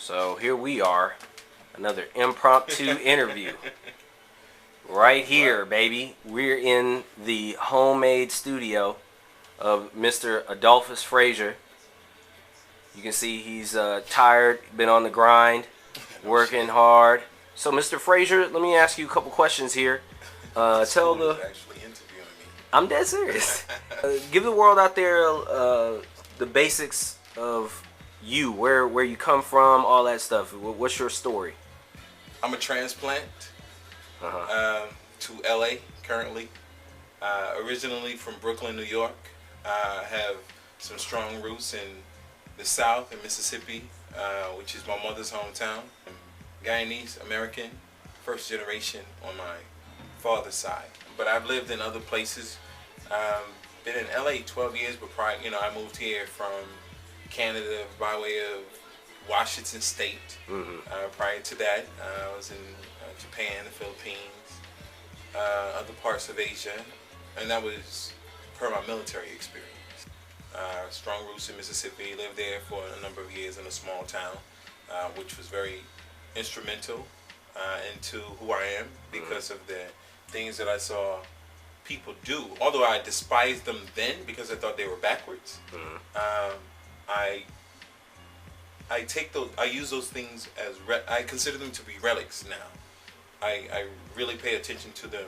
So here we are, another impromptu interview. Right here, baby. We're in the homemade studio of Mr. Jadolphus Frazier. You can see he's tired, been on the grind, working hard. So, Mr. Frazier, let me ask you a couple questions here. Tell the. Actually interviewing me. I'm dead serious. Give the world out there the basics of you, where you come from, all that stuff. What's your story? I'm a transplant to LA currently. Originally from Brooklyn, New York. Have some strong roots in the South in Mississippi, which is my mother's hometown. I'm Guyanese American, first generation on my father's side. But I've lived in other places. Been in LA 12 years, but prior, I moved here from Canada by way of Washington State. Prior to that, I was in Japan, the Philippines, other parts of Asia, and that was per my military experience. Strong roots in Mississippi, lived there for a number of years in a small town, which was very instrumental into who I am because of the things that I saw people do. Although I despised them then because I thought they were backwards, I take those, I use those things as, I consider them to be relics now. I really pay attention to them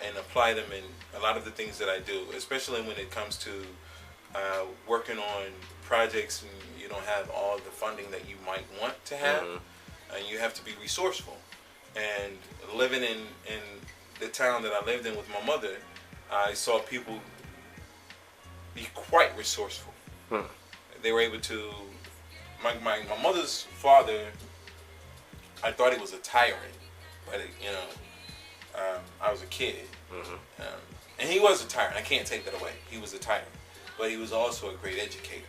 and apply them in a lot of the things that I do, especially when it comes to working on projects and you don't have all the funding that you might want to have, and you have to be resourceful. And living in the town that I lived in with my mother, I saw people be quite resourceful. They were able to, my mother's father, I thought he was a tyrant, but I was a kid, and he was a tyrant. I can't take that away. He was a tyrant, but he was also a great educator.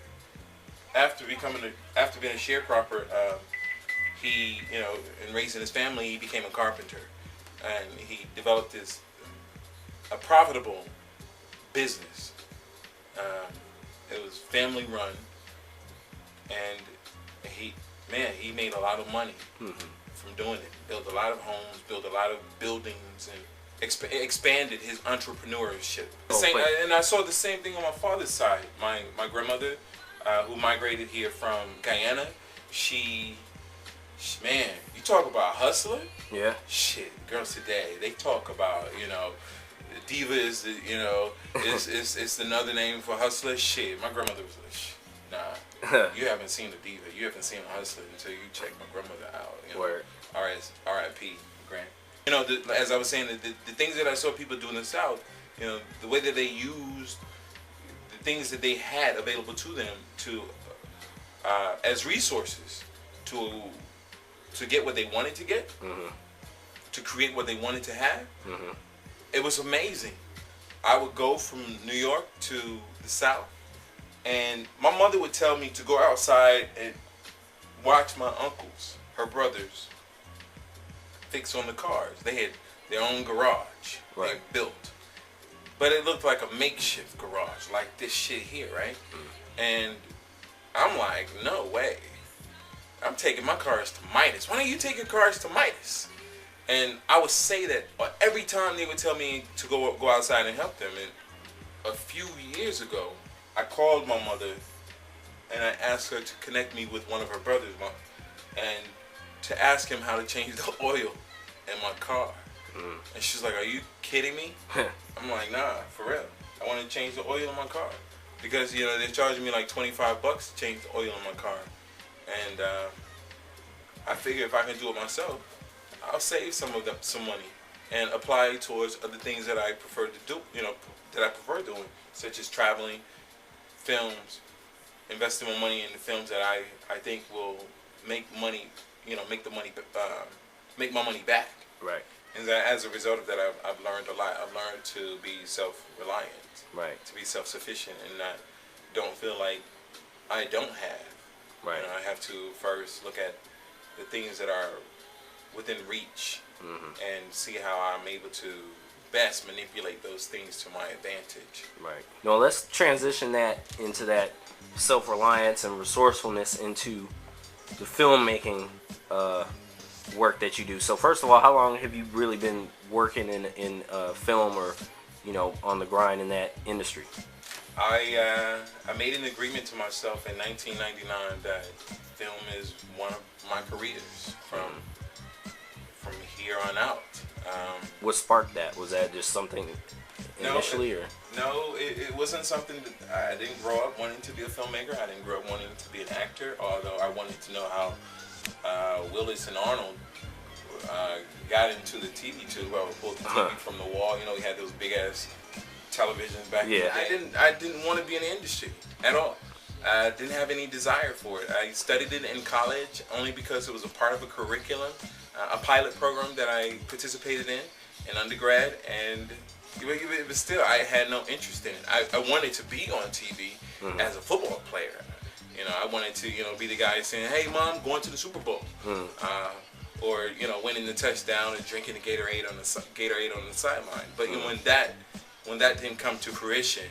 After being a sharecropper, he, in raising his family, he became a carpenter, and he developed a profitable business. It was family run, and he made a lot of money from doing it. Built a lot of homes, built a lot of buildings, and expanded his entrepreneurship. And I saw the same thing on my father's side. My grandmother, who migrated here from Guyana, man, you talk about hustler? Yeah. Shit, girls today, they talk about, diva is, it's another name for hustler. Shit, my grandmother was like, nah, you haven't seen a diva, you haven't seen a hustler until you check my grandmother out. Word. R.I.P. Grant. As I was saying, the things that I saw people do in the South, the way that they used the things that they had available to them to as resources to get what they wanted to get, to create what they wanted to have. It was amazing. I would go from New York to the South, and my mother would tell me to go outside and watch my uncles, her brothers, fix on the cars. They had their own garage, right, they built, but it looked like a makeshift garage, like this shit here, right? And I'm like, no way. I'm taking my cars to Midas. Why don't you take your cars to Midas? And I would say that every time they would tell me to go outside and help them. And a few years ago, I called my mother and I asked her to connect me with one of her brothers, and to ask him how to change the oil in my car. And she's like, are you kidding me? I'm like, nah, for real. I want to change the oil in my car. Because, they're charging me like $25 to change the oil in my car. And I figure if I can do it myself, I'll save some money and apply it towards other things that I prefer to do, that I prefer doing, such as traveling, films, investing my money in the films that I think will make money, make my money back. Right. And as a result of that, I've learned a lot. I've learned to be self-reliant, right, to be self-sufficient, and don't feel like I don't have. Right. I have to first look at the things that are within reach and see how I'm able to best manipulate those things to my advantage. Right. Now let's transition that into that self-reliance and resourcefulness into the filmmaking work that you do. So first of all, how long have you really been working in film, or on the grind in that industry? I made an agreement to myself in 1999 that film is one of my careers from here on out. What sparked that? Was that just something initially, or? No, it wasn't something that I didn't grow up wanting to be a filmmaker. I didn't grow up wanting to be an actor, although I wanted to know how Willis and Arnold got into the TV tube. I would pull the TV from the wall. We had those big ass televisions back then. I didn't want to be in the industry at all. I didn't have any desire for it. I studied it in college only because it was a part of a curriculum, a pilot program that I participated in undergrad, and but still I had no interest in it. I wanted to be on TV as a football player. I wanted to be the guy saying, "Hey mom, going to the Super Bowl," or winning the touchdown and drinking the Gatorade on the sideline. But when that didn't come to fruition,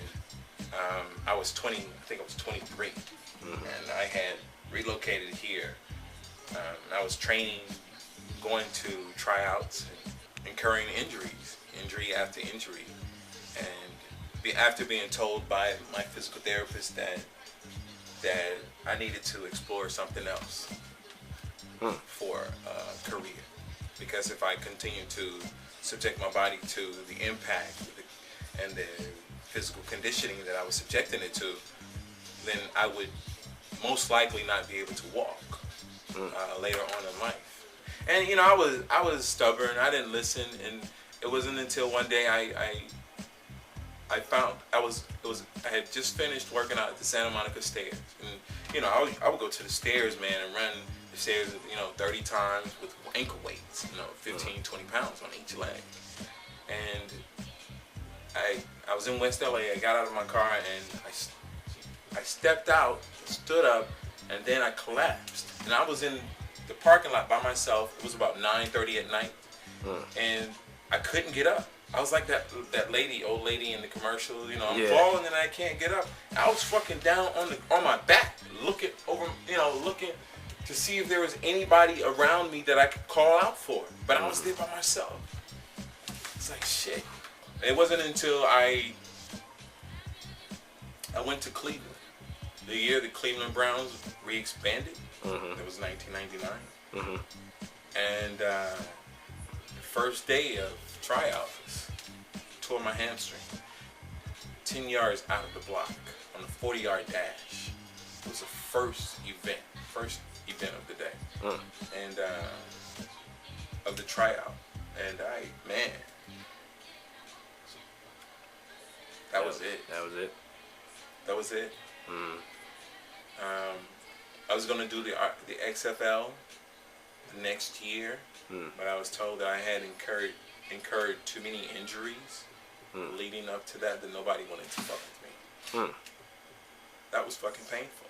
I was 20. I think I was 23, and I had relocated here. I was training, going to tryouts, and incurring injury after injury, and after being told by my physical therapist that I needed to explore something else for a career, because if I continue to subject my body to the impact and the physical conditioning that I was subjecting it to, then I would most likely not be able to walk later on in life. And I was stubborn. I didn't listen, and it wasn't until one day I found I had just finished working out at the Santa Monica stairs, and I would go to the stairs, man, and run the stairs 30 times with ankle weights, 15, 20 pounds on each leg. And I was in West LA. I got out of my car and I stepped out, stood up, and then I collapsed. And I was in the parking lot by myself. It was about 9:30 at night, and I couldn't get up. I was like that old lady in the commercial. I'm falling and I can't get up. I was fucking down on my back, looking over, looking to see if there was anybody around me that I could call out for. But I was there by myself. It's like shit. It wasn't until I went to Cleveland, the year the Cleveland Browns re-expanded. It was 1999. And the first day of tryouts, tore my hamstring. 10 yards out of the block on a 40-yard dash. It was the first event of the day. And of the tryout. And that was it. That was it. I was going to do the XFL the next year, but I was told that I had incurred too many injuries leading up to that nobody wanted to fuck with me. That was fucking painful.